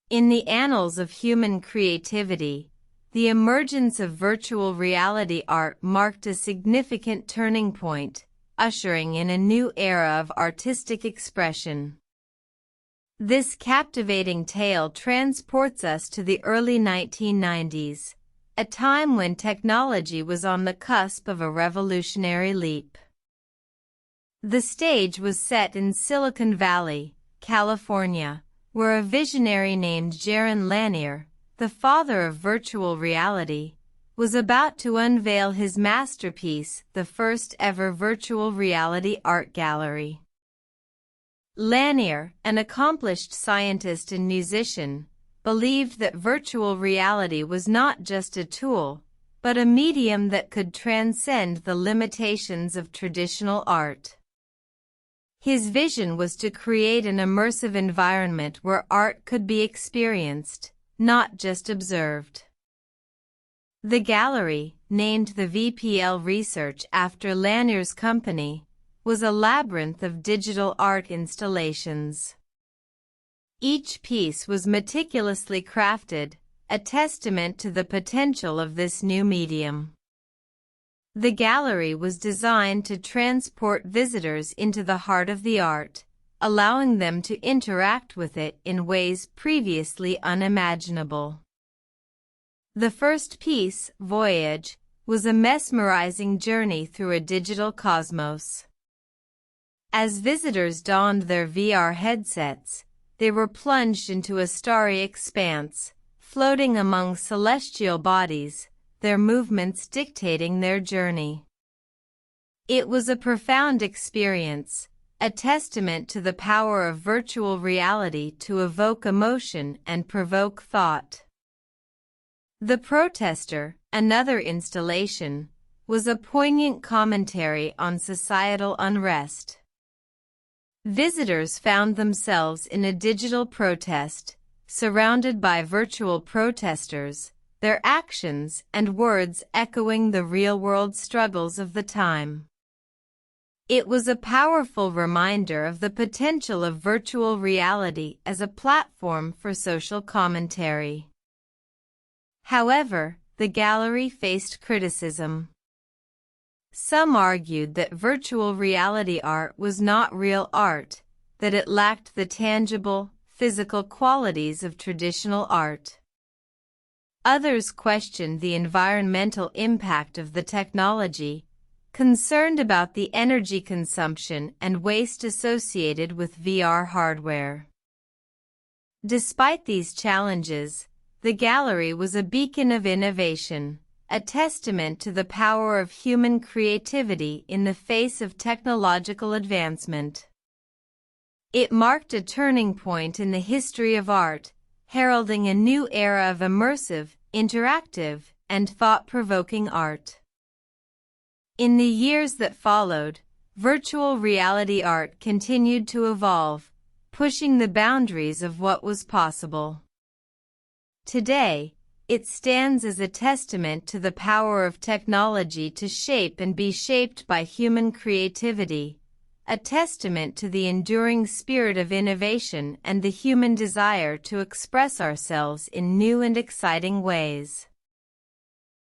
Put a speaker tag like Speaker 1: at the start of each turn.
Speaker 1: In the annals of human creativity, the emergence of virtual reality art marked a significant turning point, ushering in a new era of artistic expression. This captivating tale transports us to the early 1990s, a time when technology was on the cusp of a revolutionary leap. The stage was set in Silicon Valley, California, where a visionary named Jaron Lanier, the father of virtual reality, was about to unveil his masterpiece, the first ever virtual reality art gallery. Lanier, an accomplished scientist and musician, believed that virtual reality was not just a tool, but a medium that could transcend the limitations of traditional art. His vision was to create an immersive environment where art could be experienced, not just observed. The gallery, named the VPL Research after Lanier's company, was a labyrinth of digital art installations. Each piece was meticulously crafted, a testament to the potential of this new medium. The gallery was designed to transport visitors into the heart of the art, allowing them to interact with it in ways previously unimaginable. The first piece, Voyage, was a mesmerizing journey through a digital cosmos. As visitors donned their VR headsets, they were plunged into a starry expanse, floating among celestial bodies, their movements dictating their journey. It was a profound experience, a testament to the power of virtual reality to evoke emotion and provoke thought. The Protester, another installation, was a poignant commentary on societal unrest. Visitors found themselves in a digital protest, surrounded by virtual protesters, their actions and words echoing the real-world struggles of the time. It was a powerful reminder of the potential of virtual reality as a platform for social commentary. However, the gallery faced criticism. Some argued that virtual reality art was not real art, that it lacked the tangible, physical qualities of traditional art. Others questioned the environmental impact of the technology, concerned about the energy consumption and waste associated with VR hardware. Despite these challenges, the gallery was a beacon of innovation, a testament to the power of human creativity in the face of technological advancement. It marked a turning point in the history of art, heralding a new era of immersive, interactive, and thought-provoking art. In the years that followed, virtual reality art continued to evolve, pushing the boundaries of what was possible. Today, it stands as a testament to the power of technology to shape and be shaped by human creativity, a testament to the enduring spirit of innovation and the human desire to express ourselves in new and exciting ways.